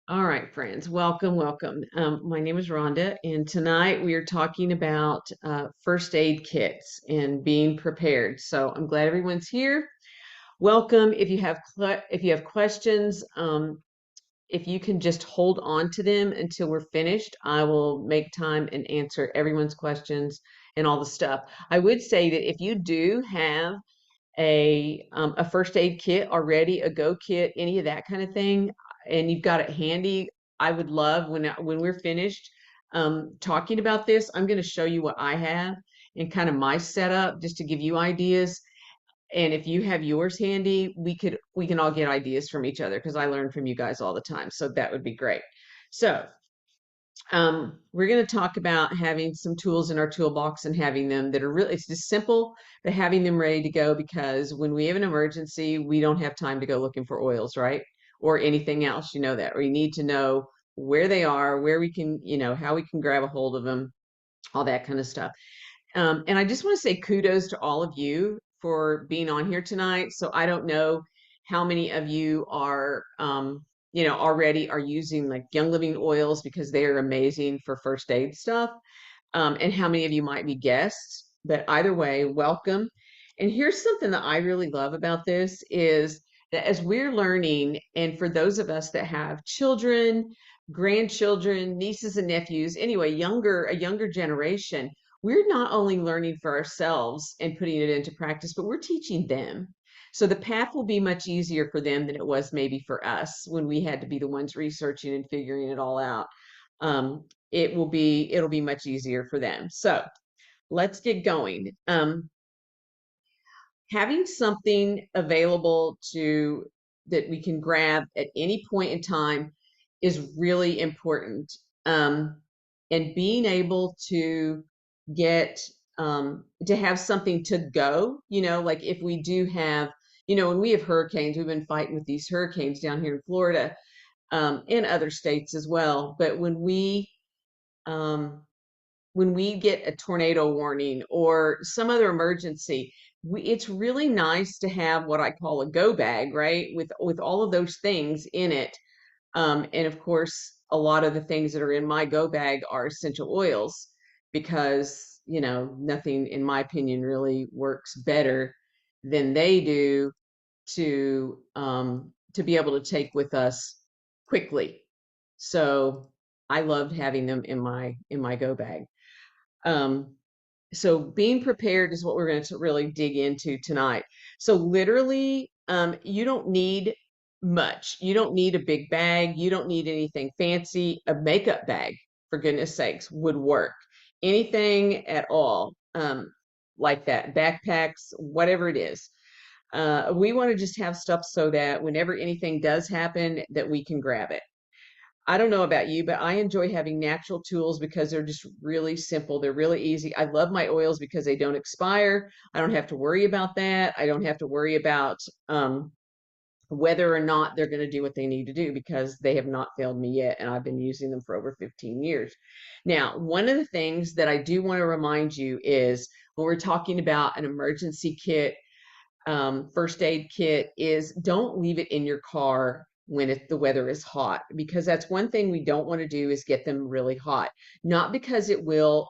All right, friends, welcome, welcome. My name is Rhonda, and tonight we are talking about first aid kits and being prepared. So I'm glad everyone's here. Welcome. If you have questions, if you can just hold on to them until we're finished, I will make time and answer everyone's questions and all the stuff. I would say that if you do have a first aid kit already, a go kit, any of that kind of thing, and you've got it handy, I would love when we're finished talking about this, I'm going to show you what I have and kind of my setup just to give you ideas. And if you have yours handy, we can all get ideas from each other because I learn from you guys all the time. So that would be great. So we're going to talk about having some tools in our toolbox and having them that are really, it's just simple, but having them ready to go because when we have an emergency, we don't have time to go looking for oils, right? Or anything else, you know that. Or you need to know where they are, where we can, how we can grab a hold of them, all that kind of stuff. And I just want to say kudos to all of you for being on here tonight. So I don't know how many of you are, already are using like Young Living oils because they are amazing for first aid stuff. And how many of you might be guests. But either way, welcome. And here's something that I really love about this is that as we're learning, and for those of us that have children, grandchildren, nieces and nephews, anyway, a younger generation, we're not only learning for ourselves and putting it into practice, but we're teaching them. So the path will be much easier for them than it was maybe for us when we had to be the ones researching and figuring it all out. It'll be much easier for them. So let's get going. Having something available to that we can grab at any point in time is really important. And being able to get to have something to go, like if we do have, when we have hurricanes, we've been fighting with these hurricanes down here in Florida, in other states as well. But um, when we get a tornado warning or some other emergency, it's really nice to have what I call a go bag, right? With all of those things in it. And of course, a lot of the things that are in my go bag are essential oils because, nothing, in my opinion, really works better than they do to be able to take with us quickly. So I loved having them in my go bag. Um, so being prepared is what we're going to really dig into tonight. So literally, you don't need much. You don't need a big bag. You don't need anything fancy. A makeup bag, for goodness sakes, would work. Anything at all, like that, backpacks, whatever it is. We want to just have stuff so that whenever anything does happen, that we can grab it. I don't know about you, but I enjoy having natural tools because they're just really simple. They're really easy. I love my oils because they don't expire. I don't have to worry about that. I don't have to worry about whether or not they're going to do what they need to do because they have not failed me yet. And I've been using them for over 15 years. Now, one of the things that I do want to remind you is when we're talking about an emergency kit, first aid kit, is don't leave it in your car when the weather is hot, because that's one thing we don't want to do is get them really hot. Not because it will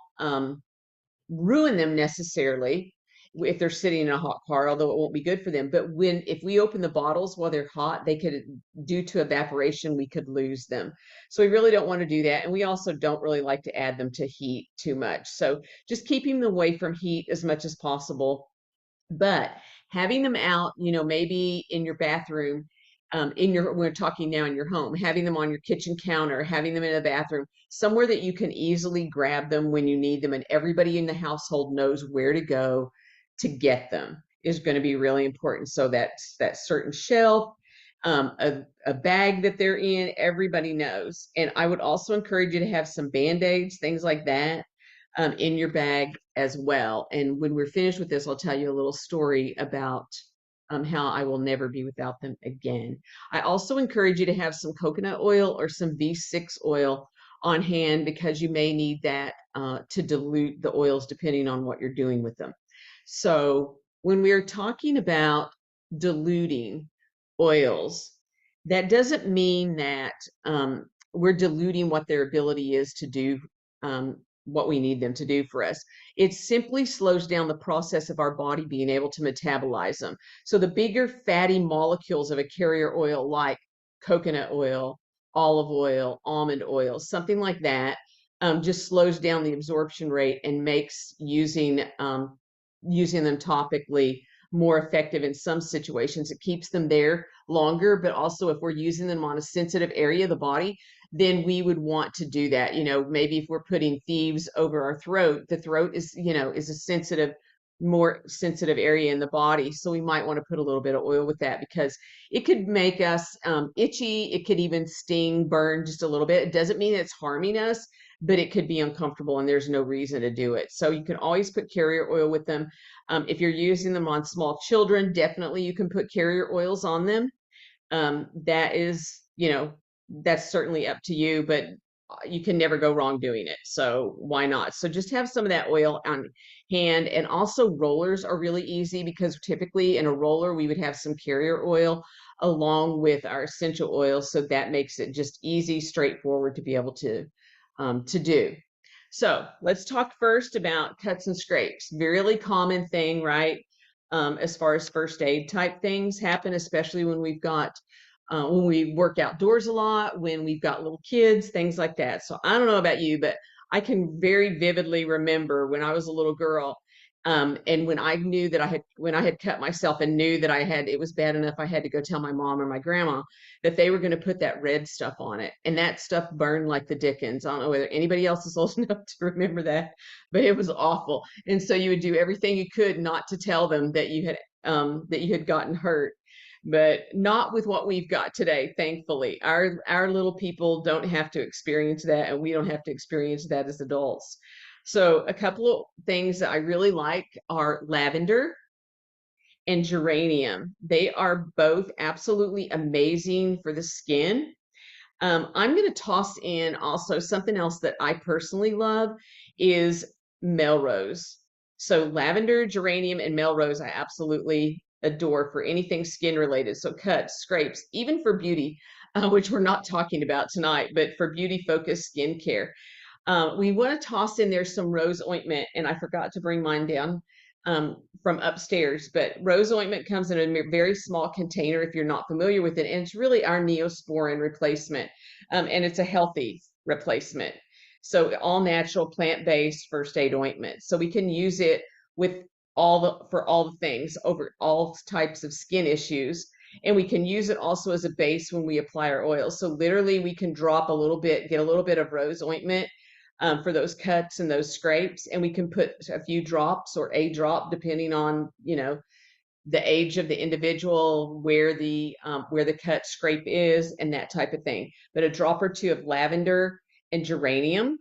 ruin them necessarily if they're sitting in a hot car, although it won't be good for them. But if we open the bottles while they're hot, they could, due to evaporation, we could lose them. So we really don't want to do that. And we also don't really like to add them to heat too much. So just keeping them away from heat as much as possible, but having them out, maybe in your bathroom, we're talking now in your home, having them on your kitchen counter, having them in a bathroom, somewhere that you can easily grab them when you need them, and everybody in the household knows where to go to get them is going to be really important. So that certain shelf, a bag that they're in, everybody knows. And I would also encourage you to have some Band-Aids, things like that, in your bag as well. And when we're finished with this, I'll tell you a little story about how I will never be without them again. I also encourage you to have some coconut oil or some V6 oil on hand because you may need that to dilute the oils depending on what you're doing with them. So when we're talking about diluting oils, That doesn't mean that we're diluting what their ability is to do what we need them to do for us. It simply slows down the process of our body being able to metabolize them. So the bigger fatty molecules of a carrier oil, like coconut oil, olive oil, almond oil, something like that, just slows down the absorption rate and makes using them topically more effective in some situations. It keeps them there longer, but also if we're using them on a sensitive area of the body, then we would want to do that. Maybe if we're putting thieves over our throat, the throat is a more sensitive area in the body. So we might want to put a little bit of oil with that because it could make us itchy. It could even sting, burn just a little bit. It doesn't mean it's harming us, but it could be uncomfortable and there's no reason to do it. So you can always put carrier oil with them. If you're using them on small children, definitely you can put carrier oils on them. That is, that's certainly up to you, but you can never go wrong doing it. So why not? So just have some of that oil on hand. And also rollers are really easy because typically in a roller, we would have some carrier oil along with our essential oils. So that makes it just easy, straightforward to be able to do. So let's talk first about cuts and scrapes. Really common thing, right? As far as first aid type things happen, especially when we work outdoors a lot, when we've got little kids, things like that. So I don't know about you, but I can very vividly remember when I was a little girl, and when I had cut myself and knew that it was bad enough, I had to go tell my mom or my grandma that they were going to put that red stuff on it. And that stuff burned like the dickens. I don't know whether anybody else is old enough to remember that, but it was awful. And so you would do everything you could not to tell them that you had gotten hurt, but not with what we've got today, thankfully. Our little people don't have to experience that, and we don't have to experience that as adults. So a couple of things that I really like are lavender and geranium. They are both absolutely amazing for the skin. I'm going to toss in also something else that I personally love is Melrose. So lavender, geranium, and Melrose, I absolutely adore for anything skin related. So cuts, scrapes, even for beauty, which we're not talking about tonight, but for beauty focused skincare. We want to toss in there some rose ointment, and I forgot to bring mine down from upstairs, but rose ointment comes in a very small container if you're not familiar with it, and it's really our Neosporin replacement, and it's a healthy replacement. So all natural, plant-based first aid ointment. So we can use it with for all the things over all types of skin issues. And we can use it also as a base when we apply our oils. So literally we can drop a little bit, get a little bit of rose ointment for those cuts and those scrapes. And we can put a few drops or a drop, depending on, the age of the individual, where the cut scrape is and that type of thing. But a drop or two of lavender and geranium.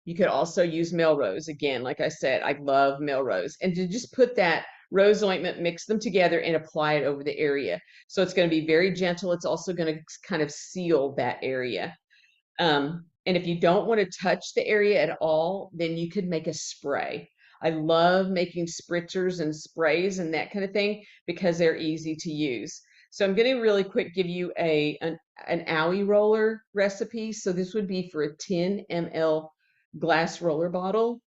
You could also use Melrose. Again, like I said, I love Melrose. And to just put that rose ointment, mix them together and apply it over the area. So it's going to be very gentle. It's also going to kind of seal that area. And if you don't want to touch the area at all, then you could make a spray. I love making spritzers and sprays and that kind of thing because they're easy to use. So I'm going to really quick give you an owie roller recipe. So this would be for a 10 ml glass roller bottle.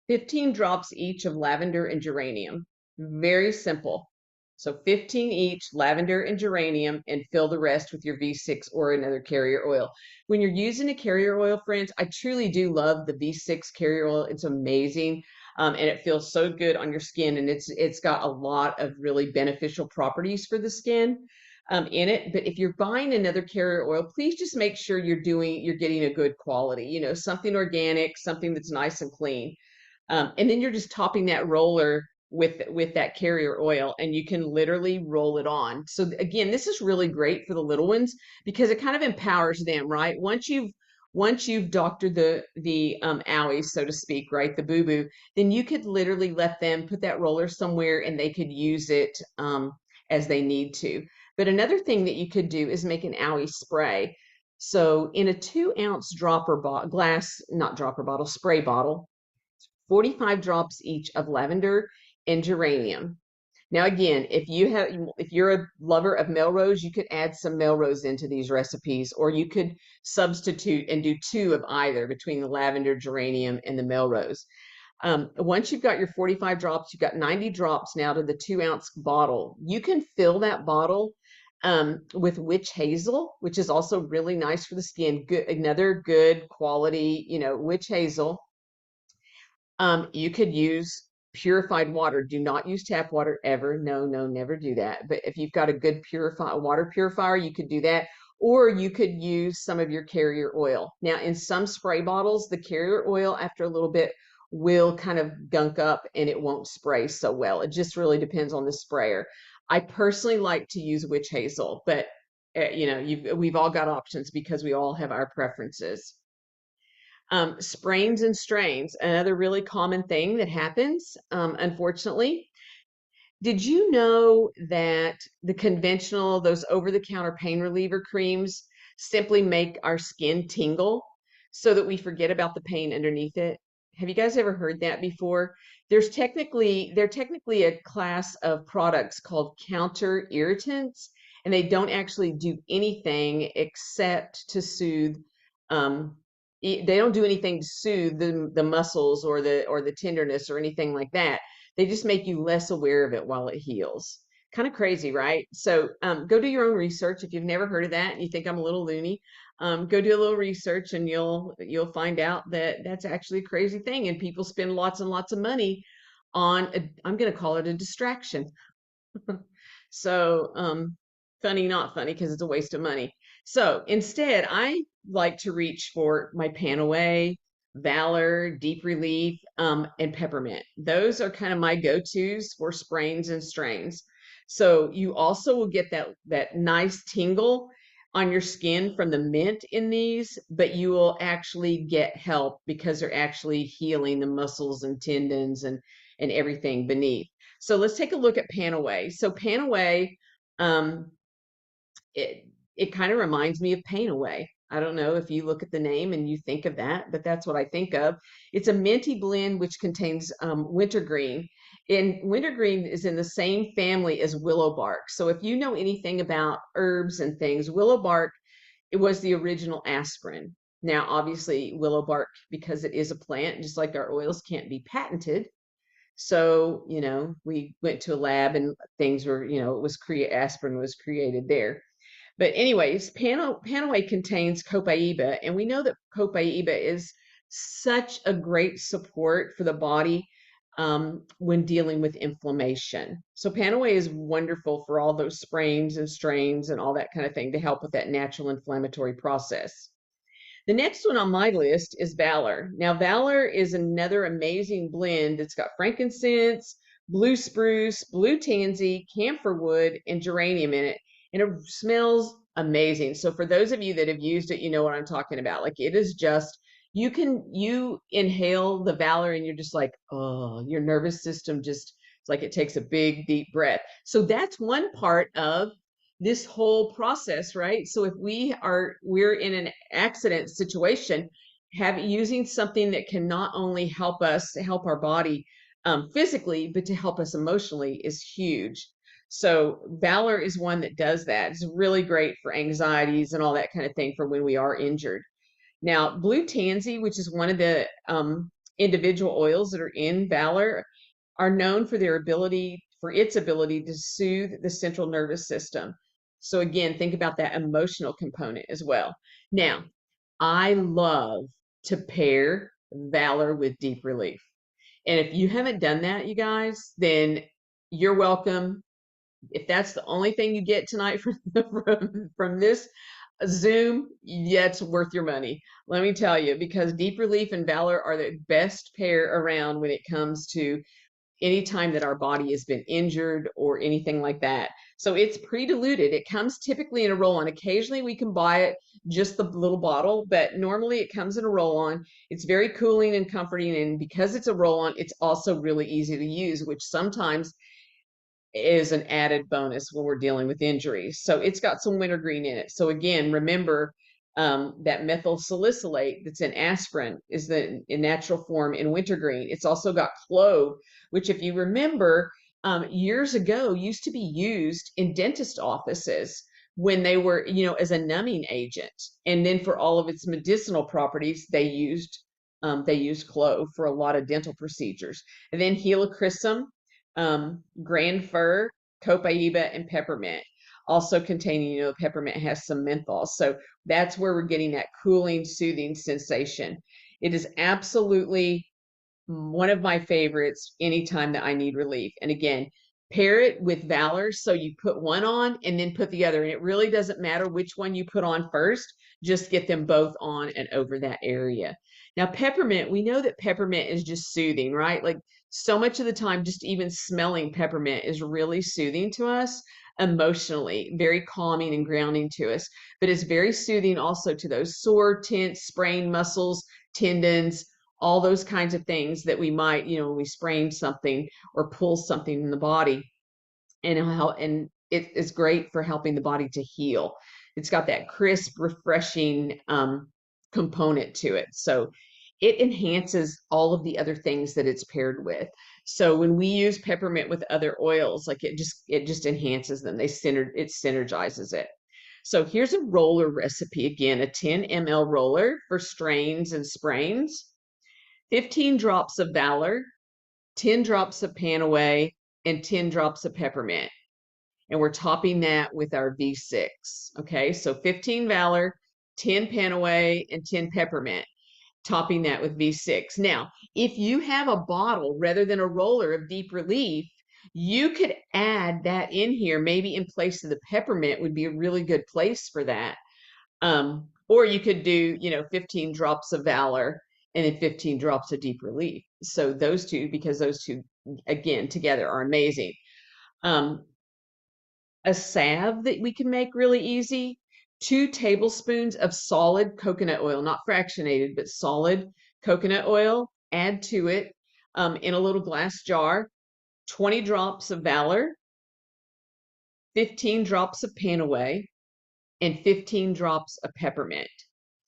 15 drops each of lavender and geranium. Very simple. So 15 each, lavender and geranium, and fill the rest with your V6 or another carrier oil. When you're using a carrier oil, friends, I truly do love the V6 carrier oil. It's amazing. And it feels so good on your skin, and it's got a lot of really beneficial properties for the skin in it. But if you're buying another carrier oil, please just make sure you're getting a good quality, something organic, something that's nice and clean. And then you're just topping that roller with that carrier oil, and you can literally roll it on. So again, this is really great for the little ones because it kind of empowers them, right? Once you've doctored the owies, so to speak, right, the boo-boo, then you could literally let them put that roller somewhere and they could use it as they need to. But another thing that you could do is make an owie spray. So in a 2-ounce spray bottle, 45 drops each of lavender and geranium. Now, again, if you're a lover of Melrose, you could add some Melrose into these recipes, or you could substitute and do two of either between the lavender, geranium, and the Melrose. Once you've got your 45 drops, you've got 90 drops now to the 2-ounce bottle. You can fill that bottle with witch hazel, which is also really nice for the skin. Good, another good quality, witch hazel. You could use purified water. Do not use tap water ever. No, no, never do that. But if you've got a good water purifier, you could do that. Or you could use some of your carrier oil. Now, in some spray bottles, the carrier oil, after a little bit, will kind of gunk up and it won't spray so well. It just really depends on the sprayer. I personally like to use witch hazel, but we've all got options because we all have our preferences. Sprains and strains, another really common thing that happens, unfortunately. Did you know that the conventional, those over-the-counter pain reliever creams simply make our skin tingle so that we forget about the pain underneath it? Have you guys ever heard that before? They're technically a class of products called counter irritants, and they don't actually do anything except to soothe. They don't do anything to soothe the muscles or the tenderness or anything like that. They just make you less aware of it while it heals. Kind of crazy, right? So go do your own research. If you've never heard of that and you think I'm a little loony, go do a little research and you'll find out that that's actually a crazy thing. And people spend lots and lots of money on I'm going to call it a distraction. So, funny, not funny, because it's a waste of money. So instead, I like to reach for my Panaway, Valor, Deep Relief, and Peppermint. Those are kind of my go-tos for sprains and strains. So you also will get that nice tingle on your skin from the mint in these, but you will actually get help because they're actually healing the muscles and tendons and everything beneath. So let's take a look at Panaway. So Panaway, um, it kind of reminds me of Pain Away. I don't know if you look at the name and you think of that, but that's what I think of. It's a minty blend which contains wintergreen. And wintergreen is in the same family as willow bark. So if you know anything about herbs and things, willow bark, it was the original aspirin. Now, obviously, willow bark, because it is a plant, just like our oils, can't be patented. So, we went to a lab and things were, aspirin was created there. But anyways, Panaway contains copaiba, and we know that copaiba is such a great support for the body when dealing with inflammation. So Panaway is wonderful for all those sprains and strains and all that kind of thing to help with that natural inflammatory process. The next one on my list is Valor. Now, Valor is another amazing blend. It's got frankincense, blue spruce, blue tansy, camphor wood, and geranium in it. And it smells amazing. So for those of you that have used it, you know what I'm talking about. Like it is just, you inhale the Valor and you're just like, oh, your nervous system just, it's like it takes a big, deep breath. So that's one part of this whole process, right? So if we're in an accident situation, using something that can not only help us help our body physically, but to help us emotionally is huge. So Valor is one that does that. It's really great for anxieties and all that kind of thing for when we are injured. Now, blue tansy, which is one of the individual oils that are in Valor, are known for its ability to soothe the central nervous system. So again, think about that emotional component as well. Now, I love to pair Valor with Deep Relief. And if you haven't done that, you guys, then you're welcome. If that's the only thing you get tonight from this Zoom, yeah, it's worth your money. Let me tell you, because Deep Relief and Valor are the best pair around when it comes to anytime that our body has been injured or anything like that. So it's pre-diluted. It comes typically in a roll-on. Occasionally we can buy it just the little bottle, but normally it comes in a roll-on. It's very cooling and comforting, and because it's a roll-on, it's also really easy to use, which sometimes is an added bonus when we're dealing with injuries. So it's got some wintergreen in it. So again, remember that methyl salicylate that's in aspirin is the in natural form in wintergreen. It's also got clove, which if you remember, years ago used to be used in dentist offices when they were, as a numbing agent. And then for all of its medicinal properties, they used clove for a lot of dental procedures. And then helichrysum, grand fir, copaiba, and peppermint. Also containing, peppermint has some menthol. So that's where we're getting that cooling, soothing sensation. It is absolutely one of my favorites anytime that I need relief. And again, pair it with Valor. So you put one on and then put the other. And it really doesn't matter which one you put on first. Just get them both on and over that area. Now, peppermint, we know that peppermint is just soothing, right? Like so much of the time, just even smelling peppermint is really soothing to us emotionally, very calming and grounding to us. But it's very soothing also to those sore, tense, sprained muscles, tendons, all those kinds of things that we might, when we sprain something or pull something in the body. And it is great for helping the body to heal. It's got that crisp, refreshing component to it. So it enhances all of the other things that it's paired with. So when we use peppermint with other oils, like it just enhances them. It synergizes it. So here's a roller recipe again, a 10 ml roller for strains and sprains. 15 drops of Valor, 10 drops of Panaway, and 10 drops of peppermint. And we're topping that with our V6. Okay, so 15 Valor, 10 Panaway, and 10 peppermint. Topping that with V6. Now, if you have a bottle rather than a roller of Deep Relief, you could add that in here, maybe in place of the peppermint would be a really good place for that. Or you could do, 15 drops of Valor and then 15 drops of Deep Relief. So those two, because those two, again, together are amazing. A salve that we can make really easy, 2 tablespoons of solid coconut oil, not fractionated, but solid coconut oil. Add to it in a little glass jar, 20 drops of Valor, 15 drops of Panaway, and 15 drops of peppermint.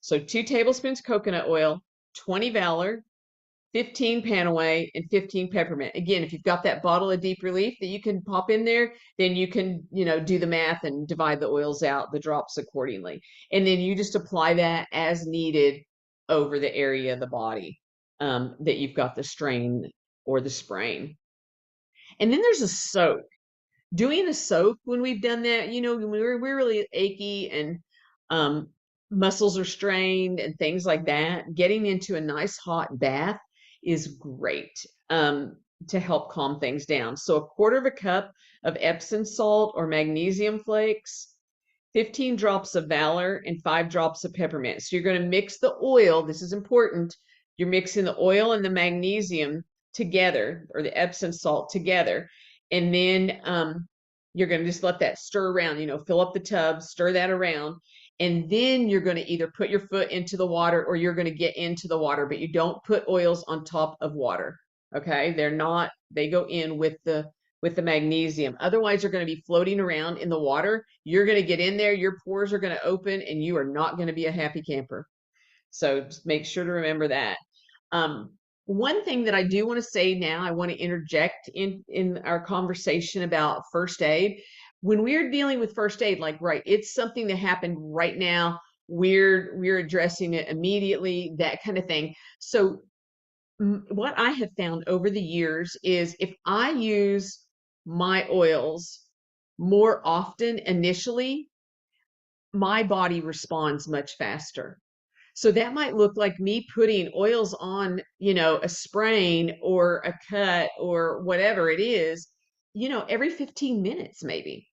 So 2 tablespoons coconut oil, 20 Valor, 15 Panaway, and 15 peppermint. Again, if you've got that bottle of Deep Relief that you can pop in there, then you can, do the math and divide the oils out, the drops accordingly. And then you just apply that as needed over the area of the body that you've got the strain or the sprain. And then there's a soak. Doing a soak when we've done that, when we're really achy and muscles are strained and things like that, getting into a nice hot bath is great to help calm things down. So a quarter of a cup of Epsom salt or magnesium flakes, 15 drops of Valor, and 5 drops of peppermint. So you're going to mix the oil. This is important. You're mixing the oil and the magnesium together, or the Epsom salt together. And then you're going to just let that stir around, fill up the tub, stir that around. And then you're going to either put your foot into the water or you're going to get into the water, but you don't put oils on top of water. Okay. They go in with the magnesium. Otherwise, you're going to be floating around in the water. You're going to get in there, your pores are going to open, and you are not going to be a happy camper. So just make sure to remember that. One thing that I do want to say now, I want to interject in our conversation about first aid. When we're dealing with first aid, like, right, it's something that happened right now. We're addressing it immediately, that kind of thing. So what I have found over the years is if I use my oils more often initially, my body responds much faster. So that might look like me putting oils on, a sprain or a cut or whatever it is, every 15 minutes, maybe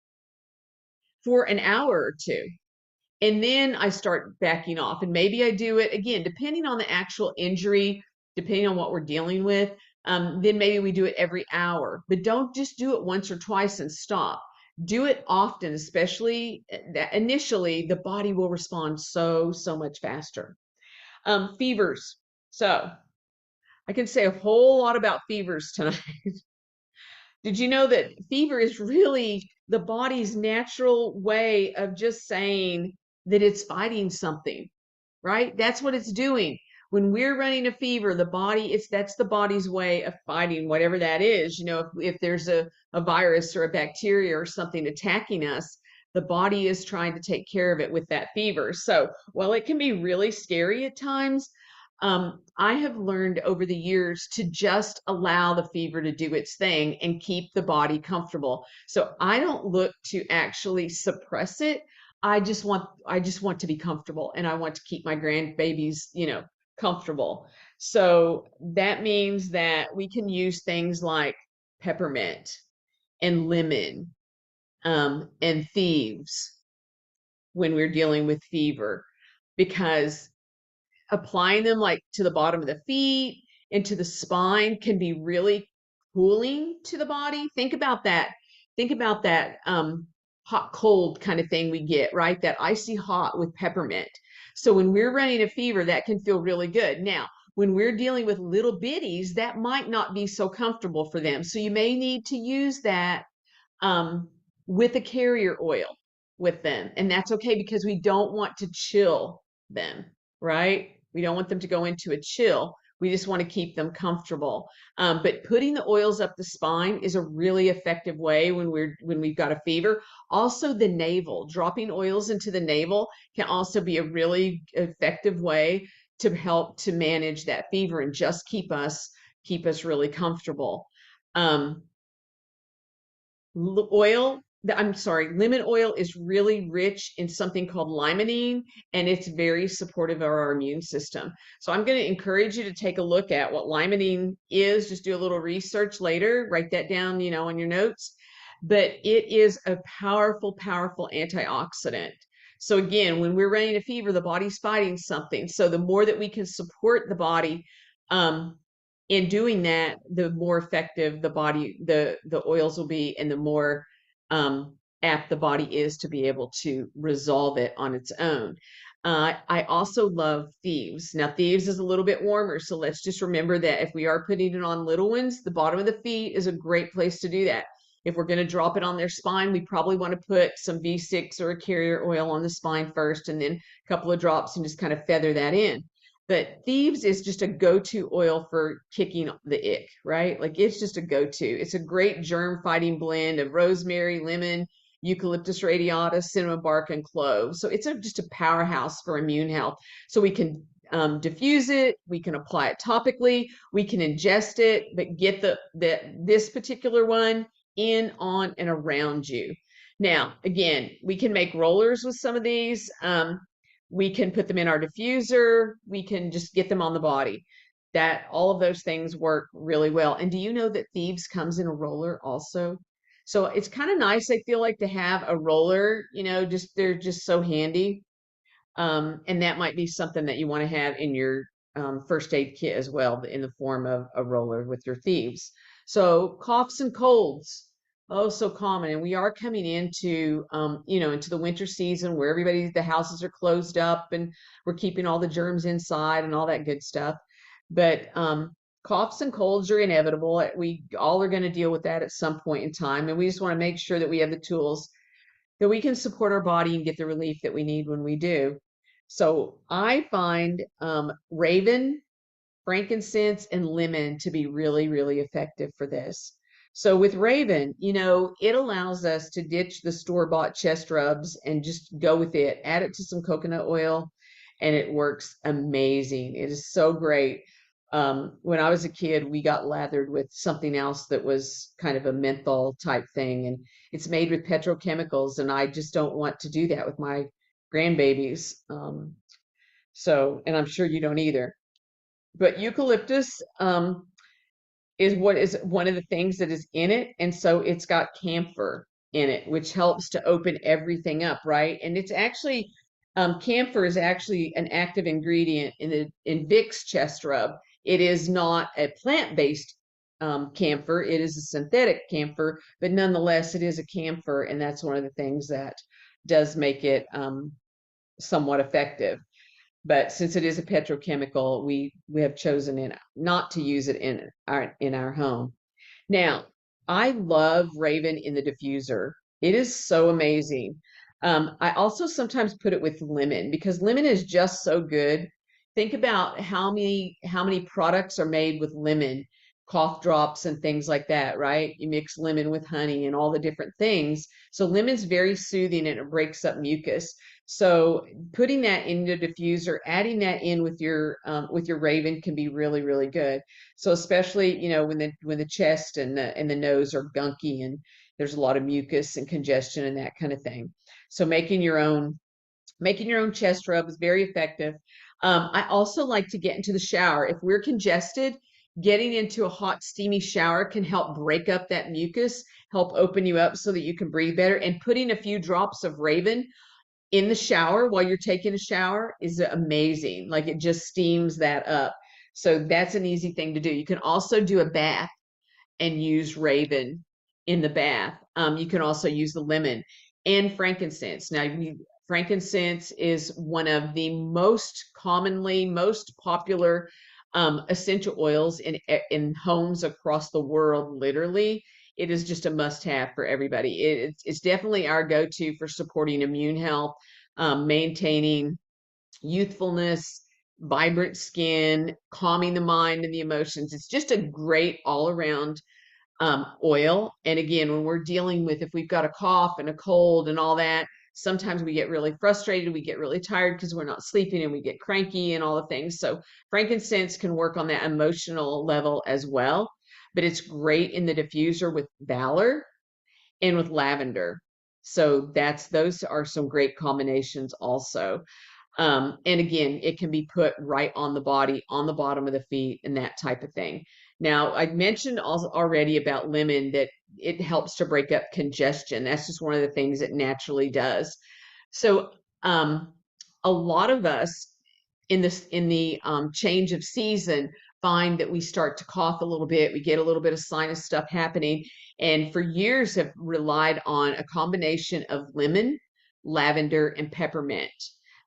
for an hour or two. And then I start backing off. And maybe I do it again, depending on the actual injury, depending on what we're dealing with. Then maybe we do it every hour, but don't just do it once or twice and stop. Do it often, especially that initially the body will respond so much faster. Fevers. So I can say a whole lot about fevers tonight. Did you know that fever is really the body's natural way of just saying that it's fighting something, right? That's what it's doing. when we're running a fever, the body, that's the body's way of fighting whatever that is. You know, if there's a virus or a bacteria or something attacking us, the body is trying to take care of it with that fever. So while it can be really scary at times, I have learned over the years to just allow the fever to do its thing and keep the body comfortable. So I don't look to actually suppress it. I just want to be comfortable, and I want to keep my grandbabies, comfortable. So that means that we can use things like peppermint and lemon, and thieves when we're dealing with fever, because applying them like to the bottom of the feet and to the spine can be really cooling to the body. Think about that. Think about that hot cold kind of thing we get, right? That icy hot with peppermint. So when we're running a fever, that can feel really good. Now, when we're dealing with little bitties, that might not be so comfortable for them. So you may need to use that um, with a carrier oil with them. And that's okay, because we don't want to chill them, right? We don't want them to go into a chill. We just want to keep them comfortable. But putting the oils up the spine is a really effective way when we've got a fever. Also, the navel, dropping oils into the navel can also be a really effective way to help to manage that fever and just keep us really comfortable. Um, lemon oil is really rich in something called limonene, and it's very supportive of our immune system. So I'm going to encourage you to take a look at what limonene is. Just do a little research later, write that down, on your notes. But it is a powerful, powerful antioxidant. So again, when we're running a fever, the body's fighting something. So the more that we can support the body, in doing that, the more effective the oils will be, and the more apt the body is to be able to resolve it on its own. I also love thieves. Now, thieves is a little bit warmer, so let's just remember that if we are putting it on little ones, the bottom of the feet is a great place to do that. If we're going to drop it on their spine, we probably want to put some V6 or a carrier oil on the spine first, and then a couple of drops, and just kind of feather that in. But thieves is just a go-to oil for kicking the ick, right? Like, it's just a go-to. It's a great germ-fighting blend of rosemary, lemon, eucalyptus radiata, cinnamon bark, and clove. So it's just a powerhouse for immune health. So we can diffuse it, we can apply it topically, we can ingest it, but get this particular one in, on, and around you. Now, again, we can make rollers with some of these. We can put them in our diffuser. We can just get them on the body. All of those things work really well. And do you know that thieves comes in a roller also? So it's kind of nice, I feel like, to have a roller, they're just so handy. And that might be something that you want to have in your first aid kit as well, in the form of a roller with your thieves. So coughs and colds, oh, so common. And we are coming into the winter season, where the houses are closed up, and we're keeping all the germs inside and all that good stuff. But coughs and colds are inevitable. We all are going to deal with that at some point in time. And we just want to make sure that we have the tools that we can support our body and get the relief that we need when we do. So I find raven, frankincense, and lemon to be really, really effective for this. So with raven, it allows us to ditch the store-bought chest rubs and just go with it. Add it to some coconut oil, and it works amazing. It is so great. When I was a kid, we got lathered with something else that was kind of a menthol type thing, and it's made with petrochemicals, and I just don't want to do that with my grandbabies. And I'm sure you don't either. But eucalyptus is one of the things that is in it, and so it's got camphor in it, which helps to open everything up, right? And it's actually camphor is actually an active ingredient in Vicks chest rub. It is not a plant-based camphor; it is a synthetic camphor, but nonetheless, it is a camphor, and that's one of the things that does make it somewhat effective. But since it is a petrochemical, we have chosen not to use it in our home. Now, I love Raven in the diffuser. It is so amazing. I also sometimes put it with lemon, because lemon is just so good think about how many products are made with lemon, cough drops and things like that, right? You mix lemon with honey and all the different things. So lemon's very soothing and it breaks up mucus. So putting that in the diffuser, adding that in with your Raven can be really, really good. So especially, when the chest and the nose are gunky and there's a lot of mucus and congestion and that kind of thing. So making your own chest rub is very effective. I also like to get into the shower. If we're congested, getting into a hot, steamy shower can help break up that mucus, help open you up so that you can breathe better. And putting a few drops of Raven in the shower while you're taking a shower is amazing. Like it just steams that up. So that's an easy thing to do. You can also do a bath and use Raven in the bath. You can also use the lemon and frankincense. Now, frankincense is one of the most popular essential oils in homes across the world. Literally, it is just a must-have for everybody. It's definitely our go-to for supporting immune health, maintaining youthfulness, vibrant skin, calming the mind and the emotions. It's just a great all-around oil. And again, when we're dealing with, if we've got a cough and a cold and all that, sometimes we get really frustrated, we get really tired because we're not sleeping and we get cranky and all the things. So frankincense can work on that emotional level as well, but it's great in the diffuser with Valor and with lavender. So those are some great combinations also. And again, it can be put right on the body, on the bottom of the feet, and that type of thing. Now, I mentioned also already about lemon that it helps to break up congestion. That's just one of the things it naturally does. So, a lot of us in the change of season find that we start to cough a little bit. We get a little bit of sinus stuff happening, and for years have relied on a combination of lemon, lavender, and peppermint,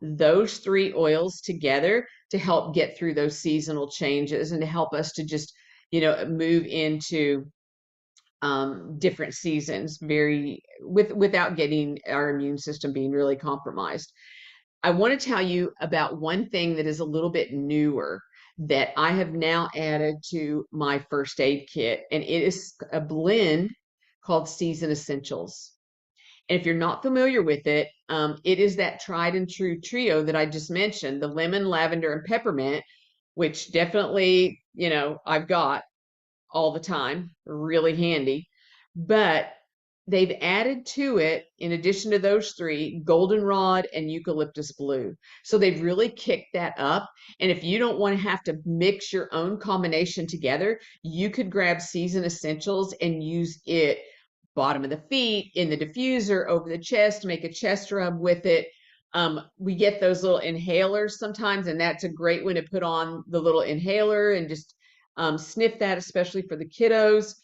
those three oils together to help get through those seasonal changes and to help us to just, move into different seasons without getting our immune system being really compromised. I want to tell you about one thing that is a little bit newer that I have now added to my first aid kit, and it is a blend called Season Essentials. And if you're not familiar with it, it is that tried and true trio that I just mentioned, the lemon, lavender, and peppermint, which definitely, I've got all the time, really handy. But they've added to it, in addition to those three, goldenrod and eucalyptus blue. So they've really kicked that up. And if you don't want to have to mix your own combination together, you could grab Season Essentials and use it bottom of the feet, in the diffuser, over the chest, make a chest rub with it. We get those little inhalers sometimes, and that's a great one to put on the little inhaler and just sniff that, especially for the kiddos.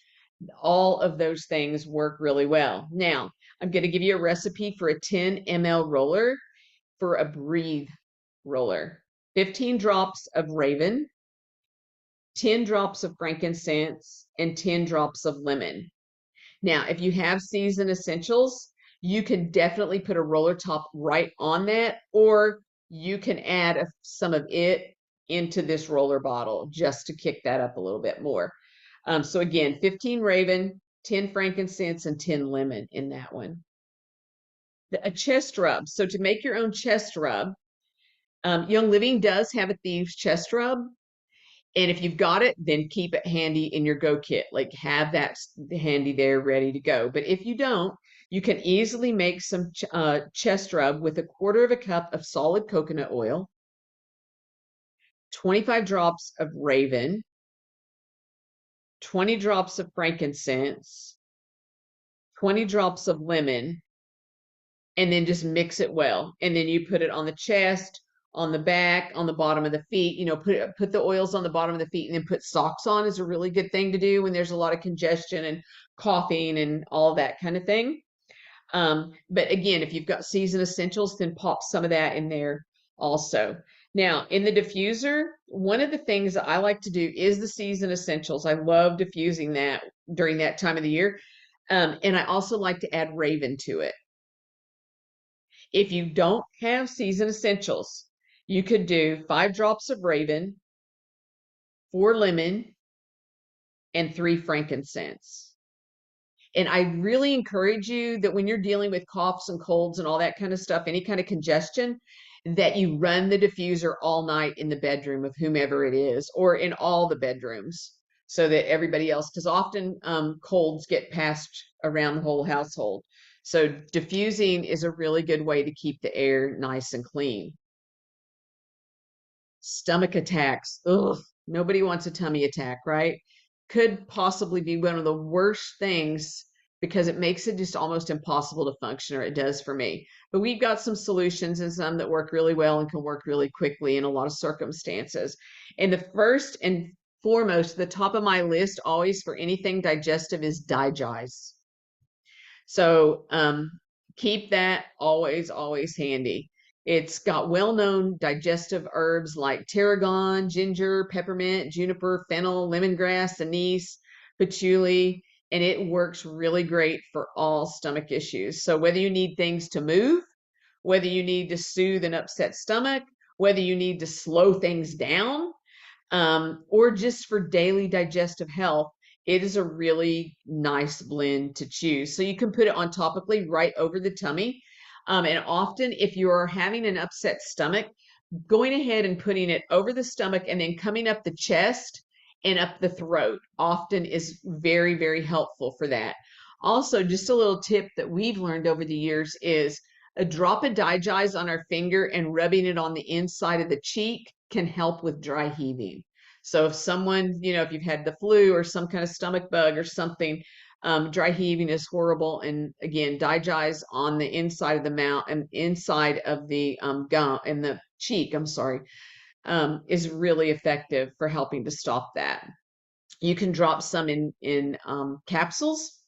All of those things work really well. Now, I'm going to give you a recipe for a 10 ml roller for a breathe roller. 15 drops of Raven, 10 drops of frankincense, and 10 drops of lemon. Now, if you have Season Essentials, you can definitely put a roller top right on that, or you can add some of it into this roller bottle just to kick that up a little bit more. So again, 15 Raven, 10 frankincense, and 10 lemon in that one. A chest rub. So to make your own chest rub, Young Living does have a Thieves chest rub. And if you've got it, then keep it handy in your go kit. Like have that handy there ready to go. But if you don't, you can easily make some chest rub with 1/4 cup of solid coconut oil, 25 drops of Raven, 20 drops of frankincense, 20 drops of lemon, and then just mix it well. And then you put it on the chest, on the back, on the bottom of the feet. Put the oils on the bottom of the feet, and then put socks on is a really good thing to do when there's a lot of congestion and coughing and all that kind of thing. But again, if you've got Season Essentials, then pop some of that in there also. Now, in the diffuser, one of the things that I like to do is the Season Essentials. I love diffusing that during that time of the year. And I also like to add Raven to it. If you don't have Season Essentials, You could do 5 drops of Raven, 4 lemon, and 3 frankincense. And I really encourage you that when you're dealing with coughs and colds and all that kind of stuff, any kind of congestion, that you run the diffuser all night in the bedroom of whomever it is, or in all the bedrooms, so that everybody else, because often colds get passed around the whole household. So diffusing is a really good way to keep the air nice and clean. Stomach attacks. Ugh, nobody wants a tummy attack, right? Could possibly be one of the worst things because it makes it just almost impossible to function, or it does for me. But we've got some solutions and some that work really well and can work really quickly in a lot of circumstances. And the first and foremost, the top of my list always for anything digestive is Digest. So keep that always, always handy. It's got well-known digestive herbs like tarragon, ginger, peppermint, juniper, fennel, lemongrass, anise, patchouli, and it works really great for all stomach issues. So whether you need things to move, whether you need to soothe an upset stomach, whether you need to slow things down, or just for daily digestive health, it is a really nice blend to choose. So you can put it on topically right over the tummy. And often, if you're having an upset stomach, going ahead and putting it over the stomach and then coming up the chest and up the throat often is very, very helpful for that. Also, just a little tip that we've learned over the years is a drop of Digest on our finger and rubbing it on the inside of the cheek can help with dry heaving. So if someone, if you've had the flu or some kind of stomach bug or something, dry heaving is horrible. And again, Digest on the inside of the mouth and inside of the gum and the cheek, I'm sorry, is really effective for helping to stop that. You can drop some in capsules.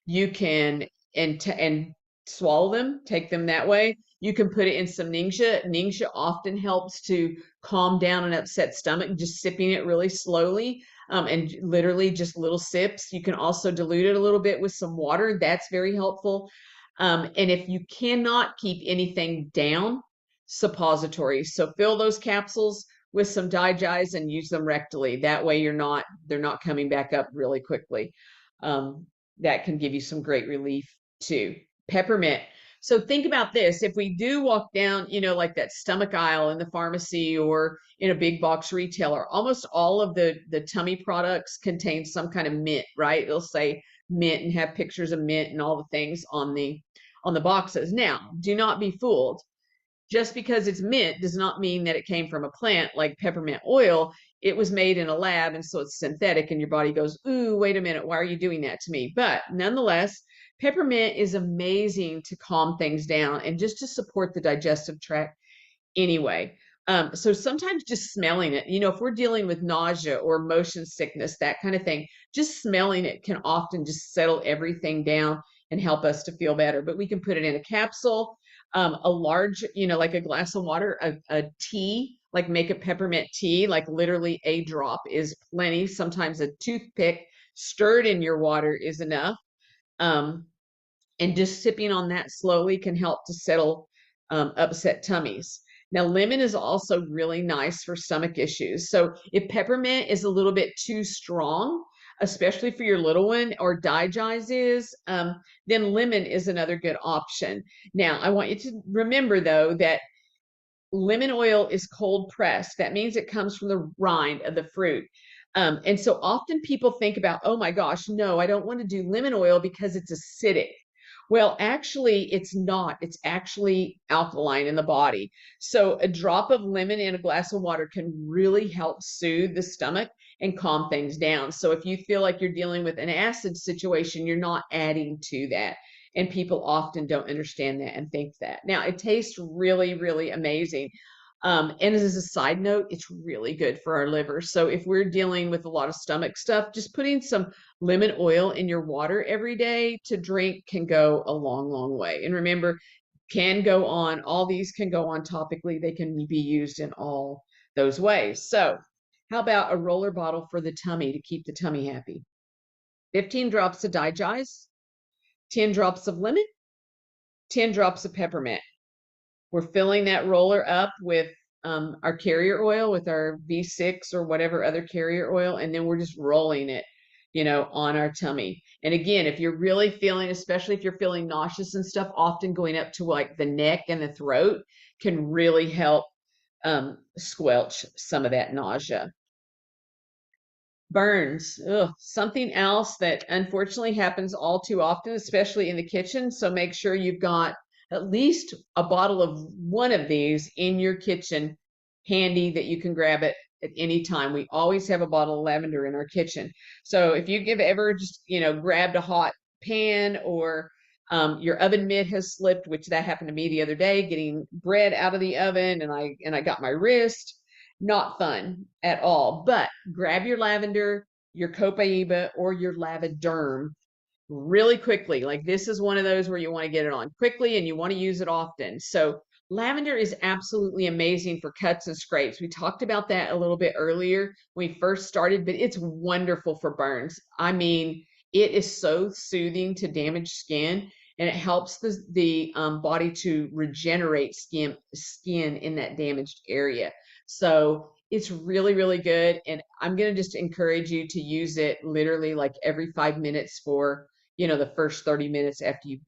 You can and swallow them, take them that way. You can put it in some Ningxia. Ningxia often helps to calm down an upset stomach, just sipping it really slowly, and literally just little sips. You can also dilute it a little bit with some water. That's very helpful. And if you cannot keep anything down, suppositories. So fill those capsules with some Digest and use them rectally. That way they're not coming back up really quickly. That can give you some great relief too. Peppermint. So think about this. If we do walk down, like that stomach aisle in the pharmacy or in a big box retailer, almost all of the tummy products contain some kind of mint, right? They'll say mint and have pictures of mint and all the things on the boxes. Now, do not be fooled. Just because it's mint does not mean that it came from a plant like peppermint oil. It was made in a lab, and so it's synthetic, and your body goes, ooh, wait a minute, why are you doing that to me? But nonetheless, peppermint is amazing to calm things down and just to support the digestive tract anyway. So sometimes just smelling it, if we're dealing with nausea or motion sickness, that kind of thing, just smelling it can often just settle everything down and help us to feel better. But we can put it in a capsule, a large, like a glass of water, a tea, like make a peppermint tea, like literally a drop is plenty. Sometimes a toothpick stirred in your water is enough. And just sipping on that slowly can help to settle upset tummies. Now, lemon is also really nice for stomach issues. So if peppermint is a little bit too strong, especially for your little one, or Digest is, then lemon is another good option. Now, I want you to remember, though, that lemon oil is cold pressed. That means it comes from the rind of the fruit. And so often people think about, oh my gosh, no, I don't want to do lemon oil because it's acidic. Well, actually, it's not. It's actually alkaline in the body. So a drop of lemon in a glass of water can really help soothe the stomach and calm things down. So if you feel like you're dealing with an acid situation, you're not adding to that. And people often don't understand that and think that. Now, it tastes really, really amazing. And as a side note, it's really good for our liver. So if we're dealing with a lot of stomach stuff, just putting some lemon oil in your water every day to drink can go a long, long way. And remember, all these can go on topically. They can be used in all those ways. So how about a roller bottle for the tummy to keep the tummy happy? 15 drops of Digest, 10 drops of lemon, 10 drops of peppermint. We're filling that roller up with our carrier oil with our V6 or whatever other carrier oil, and then we're just rolling it, on our tummy. And again, if you're really feeling, especially if you're feeling nauseous and stuff, often going up to like the neck and the throat can really help squelch some of that nausea. Burns, ugh, something else that unfortunately happens all too often, especially in the kitchen. So make sure you've got at least a bottle of one of these in your kitchen handy that you can grab it at any time. We always have a bottle of lavender in our kitchen. So if you've ever just, grabbed a hot pan, or your oven mitt has slipped, which that happened to me the other day, getting bread out of the oven, and I got my wrist. Not fun at all. But grab your lavender, your copaiba, or your lavaderm really quickly. Like, this is one of those where you want to get it on quickly and you want to use it often. So lavender is absolutely amazing for cuts and scrapes. We talked about that a little bit earlier when we first started, but it's wonderful for burns. I mean, it is so soothing to damaged skin, and it helps the body to regenerate skin in that damaged area. So it's really, really good. And I'm going to just encourage you to use it literally like every 5 minutes for, the first 30 minutes after you've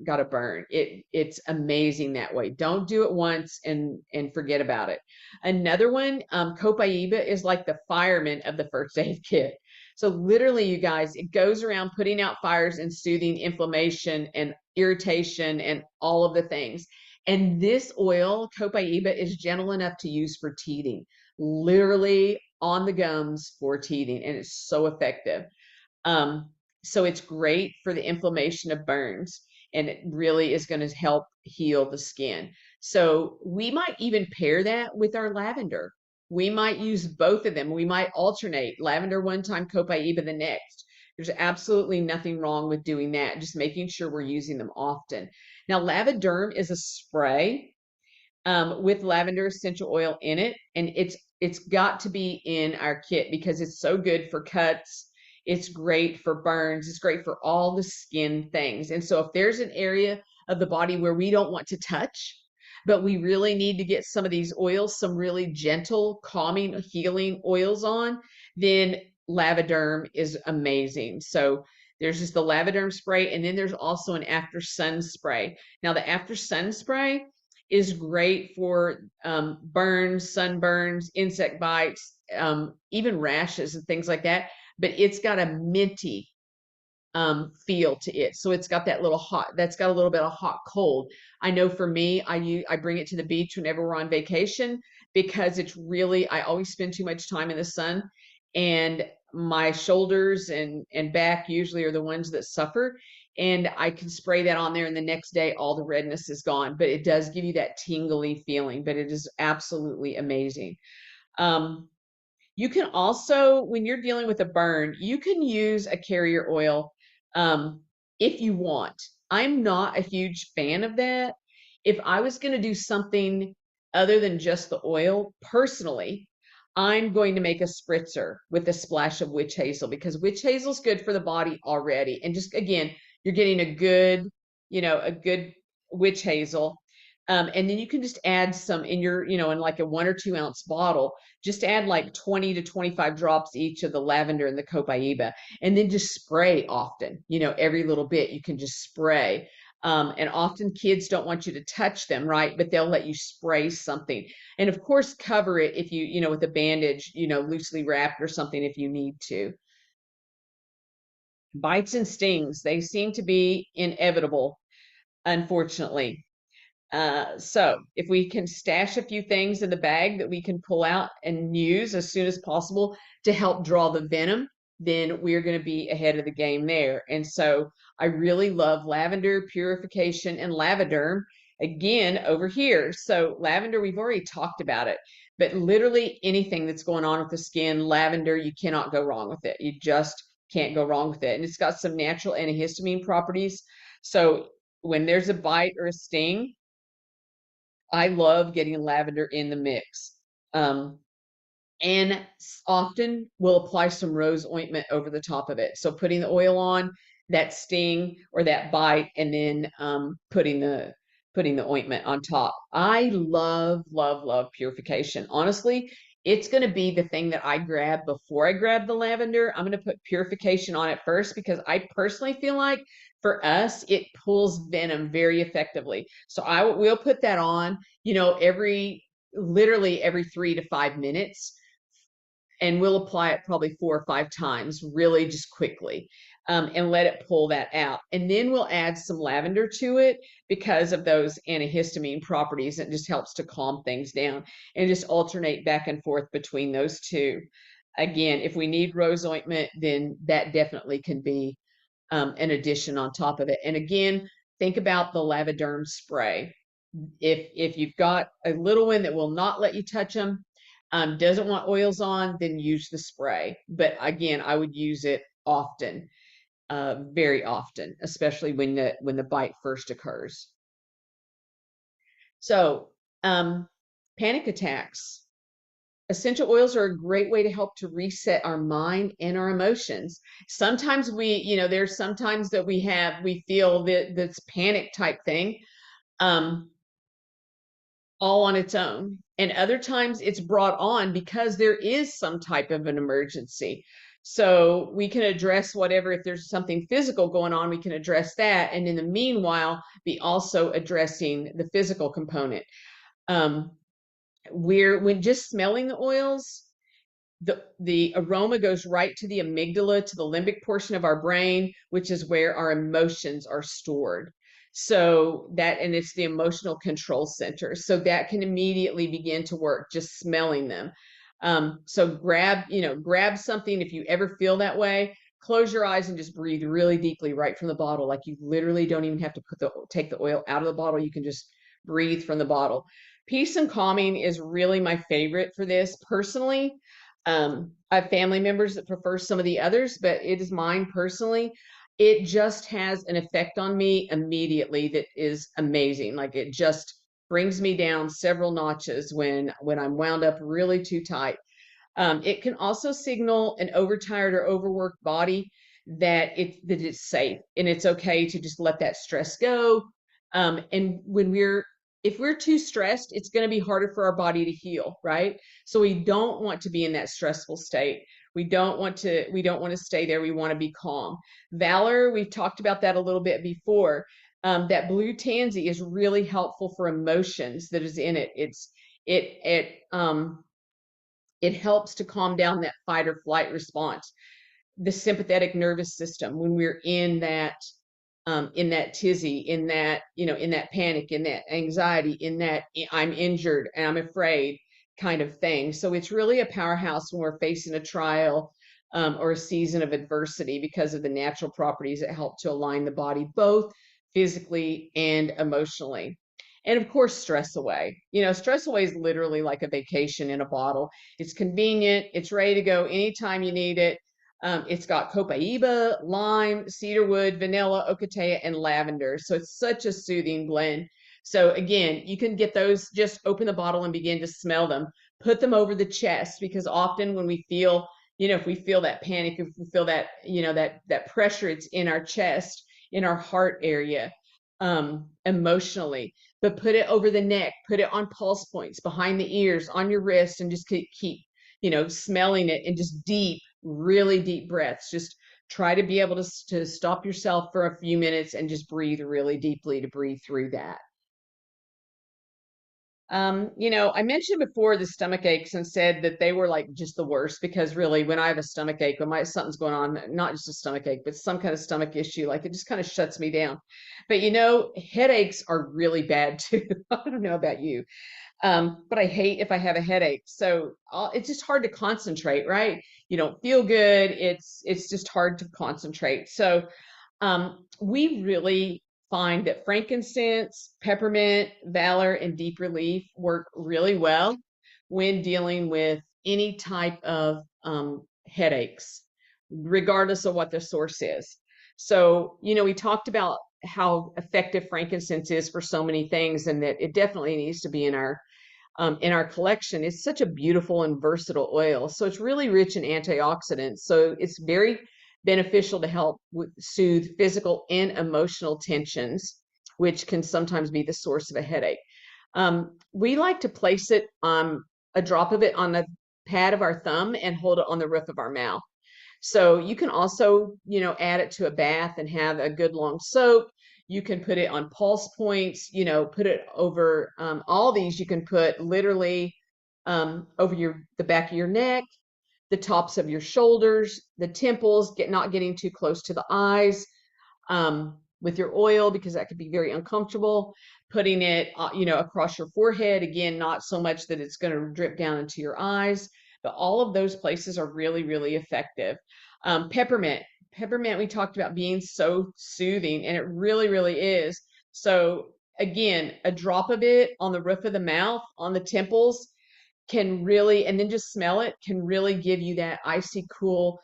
got a burn. It's amazing that way. Don't do it once and forget about it. Another one, copaiba is like the fireman of the first aid kit. So literally, you guys, it goes around putting out fires and soothing inflammation and irritation and all of the things. And this oil, copaiba, is gentle enough to use for teething, literally on the gums for teething, and it's so effective. Um, so it's great for the inflammation of burns, and it really is going to help heal the skin. So we might even pair that with our lavender. We might use both of them. We might alternate lavender one time, copaiba the next. There's absolutely nothing wrong with doing that, just making sure we're using them often. Now, lavaderm is a spray with lavender essential oil in it, and it's got to be in our kit because it's so good for cuts. It's great for burns. It's great for all the skin things. And so if there's an area of the body where we don't want to touch, but we really need to get some of these oils, some really gentle, calming, healing oils on, then lavaderm is amazing. So there's just the lavaderm spray, and then there's also an after sun spray. Now, the after sun spray is great for burns, sunburns, insect bites, even rashes and things like that. But it's got a minty feel to it. So it's got that little hot, that's got a little bit of hot cold. I know for me, I bring it to the beach whenever we're on vacation because it's really, I always spend too much time in the sun, and my shoulders and back usually are the ones that suffer. And I can spray that on there, and the next day all the redness is gone. But it does give you that tingly feeling, but it is absolutely amazing. Um, you can also, when you're dealing with a burn, you can use a carrier oil um, if you want. I'm not a huge fan of that. If I was going to do something other than just the oil, personally, I'm going to make a spritzer with a splash of witch hazel, because witch hazel is good for the body already. And just again, you're getting a good witch hazel. And then you can just add some in your, in like a 1 or 2 ounce bottle. Just add like 20 to 25 drops each of the lavender and the copaiba, and then just spray often, every little bit you can just spray. And often kids don't want you to touch them, right? But they'll let you spray something. And of course, cover it if with a bandage, loosely wrapped or something if you need to. Bites and stings, they seem to be inevitable, unfortunately. So if we can stash a few things in the bag that we can pull out and use as soon as possible to help draw the venom, then we're going to be ahead of the game there. And so I really love lavender purification and lavaderm again over here. So lavender, we've already talked about it, but literally anything that's going on with the skin, lavender, you cannot go wrong with it. You just can't go wrong with it. And it's got some natural antihistamine properties. So when there's a bite or a sting, I love getting lavender in the mix. Um, and often we'll apply some rose ointment over the top of it. So putting the oil on that sting or that bite, and then putting the putting the ointment on top. I love, love, love purification. Honestly, it's going to be the thing that I grab before I grab the lavender. I'm going to put purification on it first because I personally feel like for us, it pulls venom very effectively. So will put that on, literally every 3 to 5 minutes, and we'll apply it probably 4 or 5 times, really just quickly, and let it pull that out. And then we'll add some lavender to it because of those antihistamine properties. It just helps to calm things down and just alternate back and forth between those two. Again, if we need rose ointment, then that definitely can be an addition on top of it. And again, think about the Lavaderm spray. If you've got a little one that will not let you touch them, doesn't want oils on, then use the spray. But again, I would use it often, very often, especially when the bite first occurs. So, panic attacks. Essential oils are a great way to help to reset our mind and our emotions. Sometimes there's sometimes that we feel that this panic type thing. All on its own. And other times it's brought on because there is some type of an emergency. So we can address whatever, if there's something physical going on, we can address that. And in the meanwhile, be also addressing the physical component. When just smelling the oils, the aroma goes right to the amygdala, to the limbic portion of our brain, which is where our emotions are stored. So and it's the emotional control center. So that can immediately begin to work just smelling them. So grab something if you ever feel that way. Close your eyes and just breathe really deeply right from the bottle. Like you literally don't even have to take the oil out of the bottle. You can just breathe from the bottle. Peace and calming is really my favorite for this personally. I have family members that prefer some of the others, but it is mine personally. It just has an effect on me immediately that is amazing. Like it just brings me down several notches when I'm wound up really too tight. It can also signal an overtired or overworked body that it's safe and it's okay to just let that stress go. And if we're too stressed, it's going to be harder for our body to heal, right? So we don't want to be in that stressful state. We don't want to stay there. We want to be calm. Valor, we've talked about that a little bit before. That blue tansy is really helpful for emotions that is in it. It helps to calm down that fight or flight response, the sympathetic nervous system when we're in that tizzy, in that panic, in that anxiety, in that I'm injured and I'm afraid kind of thing. So it's really a powerhouse when we're facing a trial or a season of adversity because of the natural properties that help to align the body both physically and emotionally. And of course, stress away. Stress away is literally like a vacation in a bottle. It's convenient. It's ready to go anytime you need it. It's got copaiba, lime, cedarwood, vanilla, ocotea, and lavender. So it's such a soothing blend. So again, you can get those, just open the bottle and begin to smell them. Put them over the chest because often when we feel, if we feel that panic, if we feel that, that pressure, it's in our chest, in our heart area, emotionally. But put it over the neck, put it on pulse points, behind the ears, on your wrist, and just keep smelling it, and just really deep breaths. Just try to be able to stop yourself for a few minutes and just breathe really deeply to breathe through that. I mentioned before the stomach aches and said that they were like just the worst because really when I have a stomach ache, when something's going on, not just a stomach ache, but some kind of stomach issue, like it just kind of shuts me down. But headaches are really bad too. I don't know about you. But I hate if I have a headache. So it's just hard to concentrate, right? You don't feel good. It's just hard to concentrate. So we really find that frankincense, peppermint, valor, and deep relief work really well when dealing with any type of headaches, regardless of what the source is. So, we talked about how effective frankincense is for so many things and that it definitely needs to be in our collection. It's such a beautiful and versatile oil. So it's really rich in antioxidants. So it's very beneficial to help soothe physical and emotional tensions. which can sometimes be the source of a headache. We like to place it, a drop of it on the pad of our thumb and hold it on the roof of our mouth. So you can also, add it to a bath and have a good long soak. You can put it on pulse points, put it over, all these you can put literally, over the back of your neck, the tops of your shoulders, the temples, not getting too close to the eyes, with your oil, because that could be very uncomfortable. Putting it, across your forehead, again, not so much that it's going to drip down into your eyes, but all of those places are really, really effective. Peppermint. Peppermint, we talked about being so soothing, and it really, really is. So again, a drop of it on the roof of the mouth, on the temples, can really, and then just smell it, can really give you that icy cool,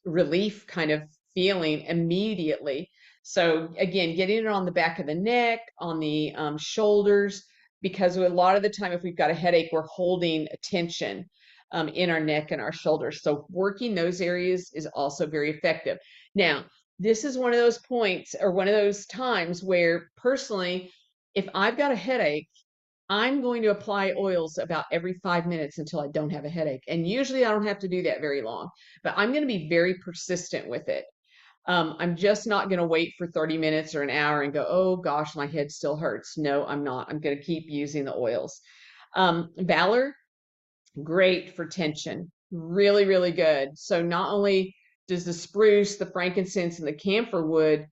relief kind of feeling immediately. So again, getting it on the back of the neck, on the, shoulders, because a lot of the time, if we've got a headache, we're holding tension, in our neck and our shoulders. So working those areas is also very effective. Now, this is one of those points, or one of those times where personally, if I've got a headache, I'm going to apply oils about every 5 minutes until I don't have a headache. And usually I don't have to do that very long, but I'm going to be very persistent with it. I'm just not going to wait for 30 minutes or an hour and go, oh gosh, my head still hurts. No, I'm not. I'm going to keep using the oils. Valor, great for tension. Really, really good. So not only does the spruce, the frankincense, and the camphor wood,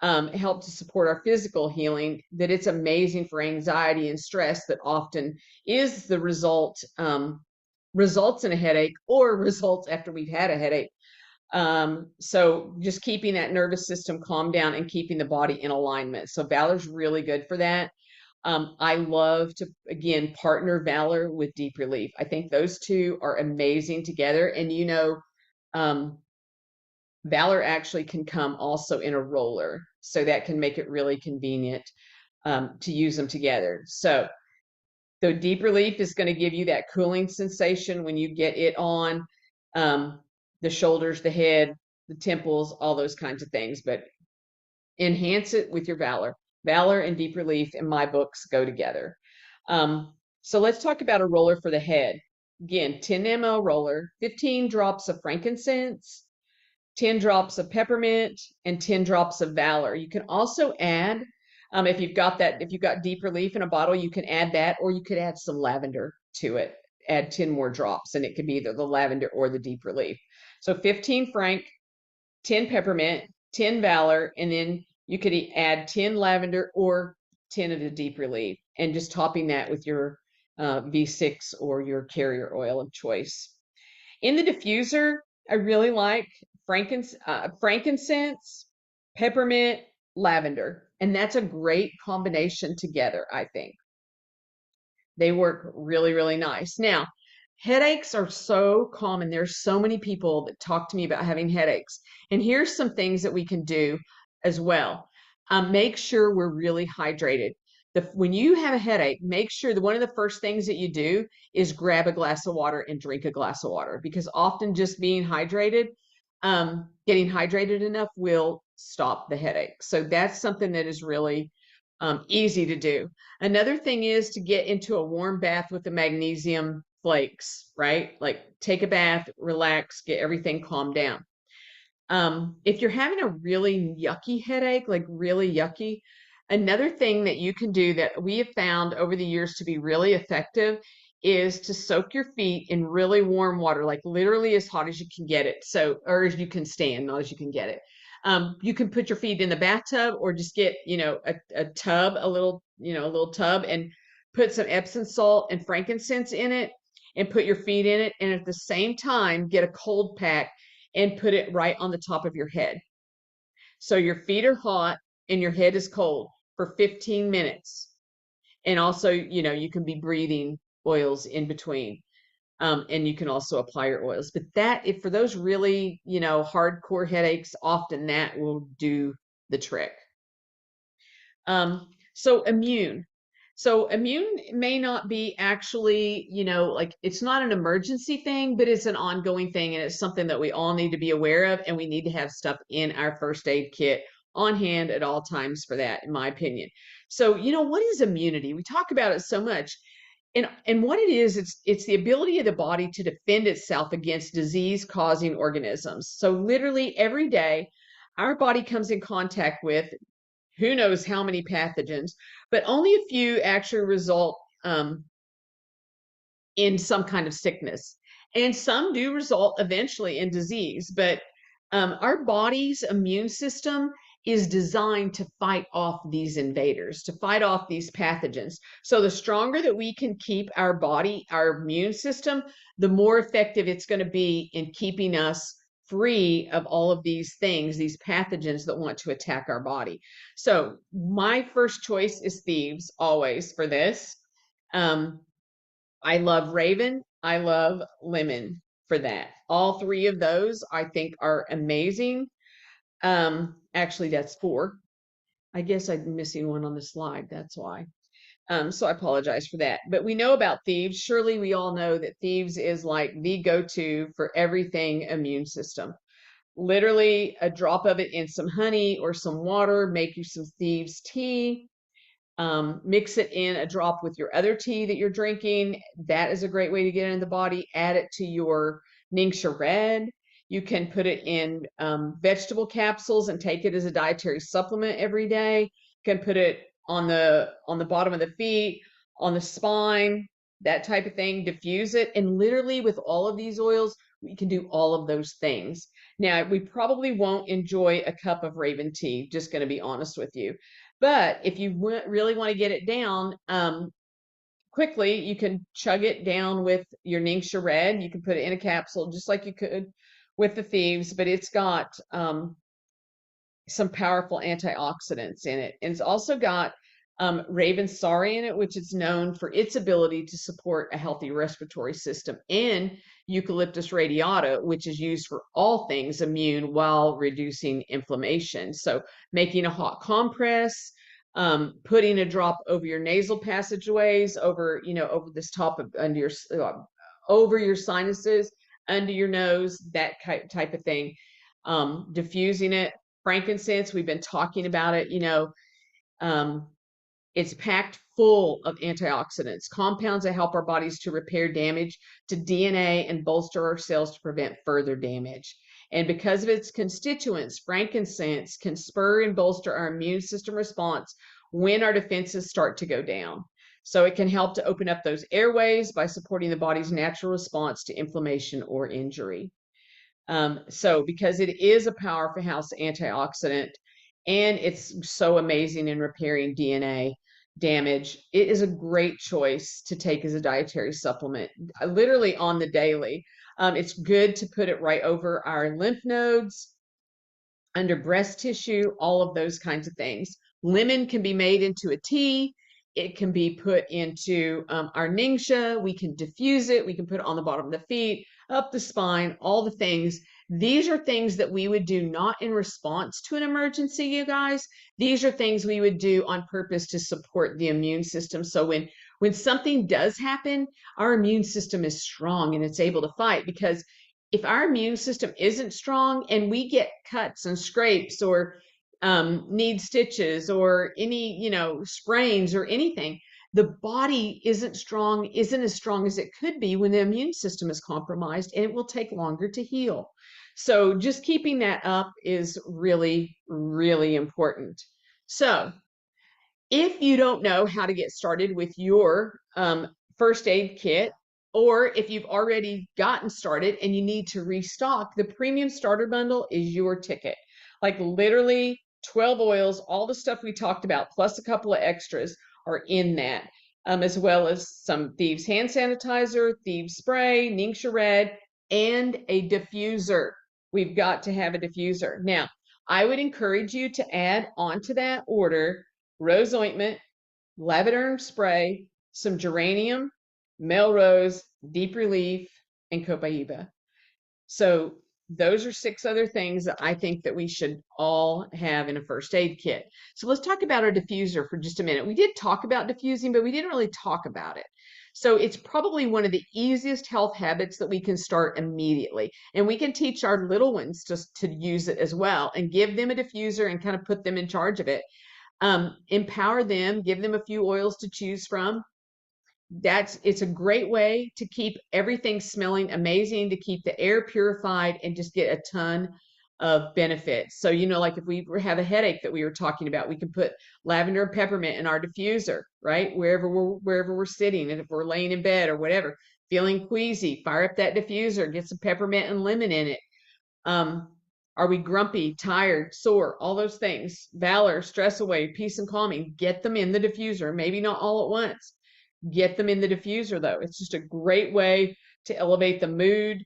help to support our physical healing, that it's amazing for anxiety and stress that often is the results in a headache, or results after we've had a headache. So just keeping that nervous system calmed down and keeping the body in alignment. So Valor's really good for that. I love to, again, partner Valor with Deep Relief. I think those two are amazing together. And um, Valor actually can come also in a roller, so that can make it really convenient, to use them together. So the Deep Relief is going to give you that cooling sensation when you get it on, um, the shoulders, the head, the temples, all those kinds of things. But enhance it with your Valor. Valor and Deep Relief in my books go together. So let's talk about a roller for the head. Again, 10 ml roller, 15 drops of frankincense, 10 drops of peppermint, and 10 drops of Valor. You can also add, if you've got Deep Relief in a bottle, you can add that, or you could add some lavender to it. Add 10 more drops, and it could be either the lavender or the Deep Relief. So 15 frank, 10 peppermint, 10 Valor, and then you could add 10 lavender or 10 of the Deep Relief, and just topping that with your, V6 or your carrier oil of choice. In the diffuser, I really like frankincense, peppermint, lavender, and that's a great combination together, I think. They work really, really nice. Now, headaches are so common. There's so many people that talk to me about having headaches. And here's some things that we can do as well. Make sure we're really hydrated. When you have a headache, make sure that one of the first things that you do is grab a glass of water and drink a glass of water, because often just being hydrated, getting hydrated enough will stop the headache. So that's something that is really, easy to do. Another thing is to get into a warm bath with the magnesium flakes, right? Like take a bath, relax, get everything calmed down. If you're having a really yucky headache, like really yucky, another thing that you can do that we have found over the years to be really effective is to soak your feet in really warm water, like literally as hot as you can get it. So, or as you can stand, not as you can get it. You can put your feet in the bathtub, or just get, a tub, a little tub, and put some Epsom salt and frankincense in it, and put your feet in it. And at the same time, get a cold pack and put it right on the top of your head. So your feet are hot and your head is cold for 15 minutes. And also, you can be breathing oils in between. And you can also apply your oils. But if for those really, hardcore headaches, often that will do the trick. So immune. So immune may not be actually, like it's not an emergency thing, but it's an ongoing thing. And it's something that we all need to be aware of. And we need to have stuff in our first aid kit on hand at all times for that, in my opinion. So, what is immunity? We talk about it so much. And what it is, it's the ability of the body to defend itself against disease causing organisms. So literally every day, our body comes in contact with who knows how many pathogens, but only a few actually result in some kind of sickness. And some do result eventually in disease, but our body's immune system is designed to fight off these invaders, to fight off these pathogens. So the stronger that we can keep our body, our immune system, the more effective it's going to be in keeping us free of all of these things, these pathogens that want to attack our body. So my first choice is thieves always for this. Um, I love Raven. I love Lemon for that. All three of those I think are amazing. Actually, that's four. I guess I'm missing one on the slide. That's why. So I apologize for that. But we know about Thieves. Surely we all know that Thieves is like the go-to for everything immune system. Literally a drop of it in some honey or some water, make you some Thieves tea. Mix it in a drop with your other tea that you're drinking. That is a great way to get it in the body. Add it to your Ningxia Red. You can put it in vegetable capsules and take it as a dietary supplement every day. You can put it on the bottom of the feet, on the spine, that type of thing. Diffuse it, and literally with all of these oils, we can do all of those things. Now, we probably won't enjoy a cup of Raven tea, just going to be honest with you. But if you really want to get it down quickly, you can chug it down with your Ningxia Red. You can put it in a capsule just like you could with the Thieves, but it's got some powerful antioxidants in it. And it's also got Raven Sari in it, which is known for its ability to support a healthy respiratory system, and Eucalyptus radiata, which is used for all things immune while reducing inflammation. So making a hot compress, putting a drop over your nasal passageways, over this top of under your over your sinuses, under your nose, that type of thing. Diffusing it. Frankincense, we've been talking about it, um, it's packed full of antioxidants, compounds that help our bodies to repair damage to DNA and bolster our cells to prevent further damage. And because of its constituents, frankincense can spur and bolster our immune system response when our defenses start to go down. So it can help to open up those airways by supporting the body's natural response to inflammation or injury. So because it is a powerhouse antioxidant and it's so amazing in repairing DNA damage, it is a great choice to take as a dietary supplement, literally on the daily. It's good to put it right over our lymph nodes, under breast tissue, all of those kinds of things. Lemon can be made into a tea. It can be put into our Ningxia. We can diffuse it. We can put it on the bottom of the feet, up the spine, all the things. These are things that we would do not in response to an emergency, you guys. These are things we would do on purpose to support the immune system. So when something does happen, our immune system is strong and it's able to fight, because if our immune system isn't strong and we get cuts and scrapes or need stitches or any, sprains or anything, the body isn't as strong as it could be when the immune system is compromised, and it will take longer to heal. So just keeping that up is really, really important. So if you don't know how to get started with your first aid kit, or if you've already gotten started and you need to restock, the premium starter bundle is your ticket. Like literally 12 oils, all the stuff we talked about, plus a couple of extras are in that, as well as some Thieves hand sanitizer, Thieves spray, Ningxia Red, and a diffuser. We've got to have a diffuser. Now, I would encourage you to add onto that order rose ointment, lavender spray, some geranium, Melrose, Deep Relief, and Copaiba. So those are 6 other things that I think that we should all have in a first aid kit. So let's talk about our diffuser for just a minute. We did talk about diffusing, but we didn't really talk about it. So it's probably one of the easiest health habits that we can start immediately. And we can teach our little ones to use it as well and give them a diffuser and kind of put them in charge of it. Empower them, give them a few oils to choose from. It's a great way to keep everything smelling amazing, to keep the air purified and just get a ton of benefits. So, like if we have a headache that we were talking about, we can put lavender and peppermint in our diffuser, right? Wherever we're sitting, and if we're laying in bed or whatever, feeling queasy, fire up that diffuser, get some peppermint and lemon in it. Um, are we grumpy, tired, sore, all those things? Valor, stress away, peace and calming, get them in the diffuser, maybe not all at once. Get them in the diffuser though. It's just a great way to elevate the mood,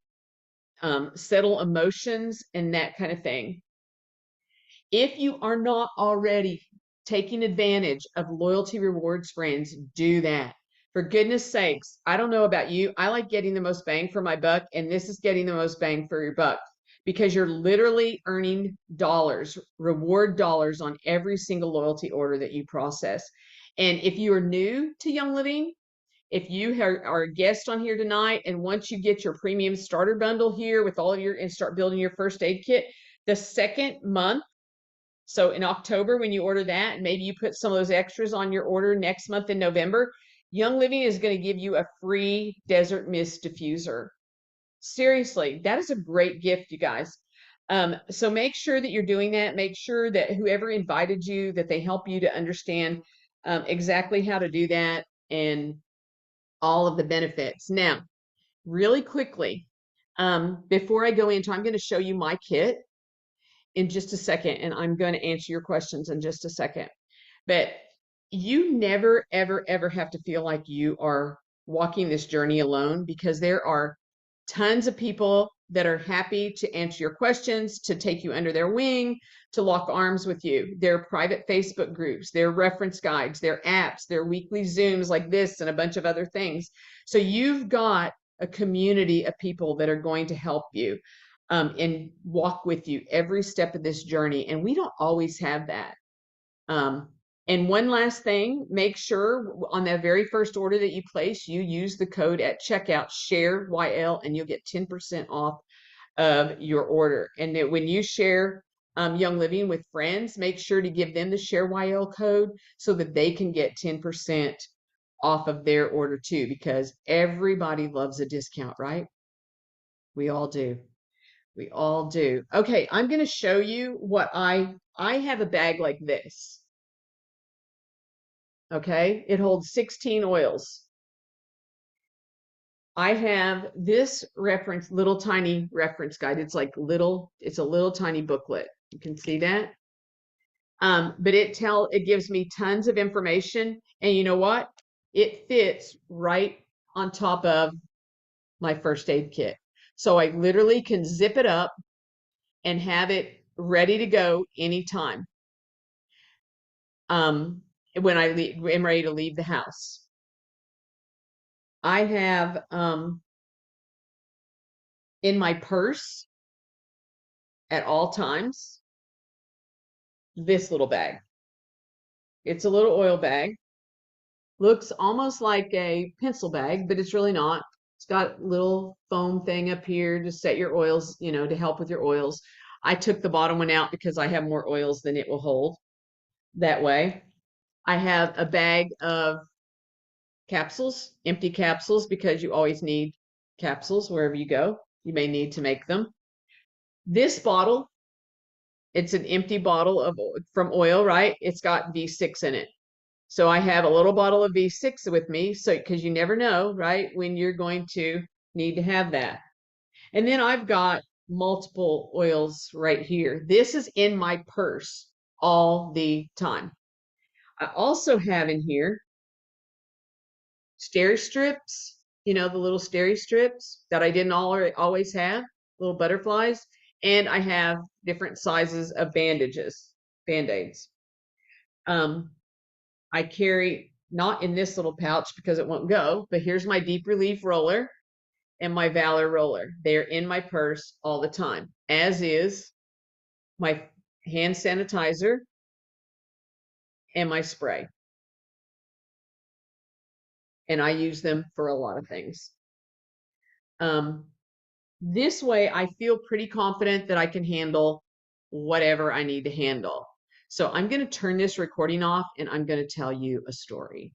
settle emotions, and that kind of thing. If you are not already taking advantage of loyalty rewards, friends, do that. For goodness sakes, I don't know about you. I like getting the most bang for my buck, and this is getting the most bang for your buck because you're literally earning dollars, reward dollars on every single loyalty order that you process. And if you are new to Young Living, if you are a guest on here tonight, and once you get your premium starter bundle here with all of your and start building your first aid kit, the second month, so in October, when you order that, and maybe you put some of those extras on your order next month in November, Young Living is going to give you a free Desert Mist diffuser. Seriously, that is a great gift, you guys. So make sure that you're doing that. Make sure that whoever invited you, that they help you to understand exactly how to do that and all of the benefits. Now, really quickly, before I go into, I'm going to show you my kit in just a second, and I'm going to answer your questions in just a second. But you never, ever, ever have to feel like you are walking this journey alone, because there are tons of people that are happy to answer your questions, to take you under their wing, to lock arms with you. There are private Facebook groups, there are reference guides, there are apps, there are weekly Zooms like this, and a bunch of other things. So you've got a community of people that are going to help you and walk with you every step of this journey. And we don't always have that. Um, and one last thing, make sure on that very first order that you place, you use the code at checkout, share YL, and you'll get 10% off of your order. And that when you share Young Living with friends, make sure to give them the share YL code so that they can get 10% off of their order too, because everybody loves a discount, right? We all do. We all do. Okay, I'm going to show you what I have a bag like this. Okay, it holds 16 oils. I have this little tiny reference guide. It's a little tiny booklet. You can see that. But it gives me tons of information, and you know what? It fits right on top of my first aid kit. So I literally can zip it up and have it ready to go anytime. When I am ready to leave the house. I have in my purse at all times this little bag. It's a little oil bag. Looks almost like a pencil bag, but it's really not. It's got a little foam thing up here to set your oils, to help with your oils. I took the bottom one out because I have more oils than it will hold that way. I have a bag of capsules, empty capsules, because you always need capsules wherever you go. You may need to make them. This bottle, it's an empty bottle from oil, right? It's got V6 in it. So I have a little bottle of V6 with me, so because you never know, right, when you're going to need to have that. And then I've got multiple oils right here. This is in my purse all the time. I also have in here steri strips, the little steri strips that I didn't always have, little butterflies. And I have different sizes of Band-Aids. I carry, not in this little pouch because it won't go, but here's my deep relief roller. and my Valor roller. They're in my purse all the time, as is my hand sanitizer and my spray. And I use them for a lot of things. This way, I feel pretty confident that I can handle whatever I need to handle. So I'm going to turn this recording off and I'm going to tell you a story.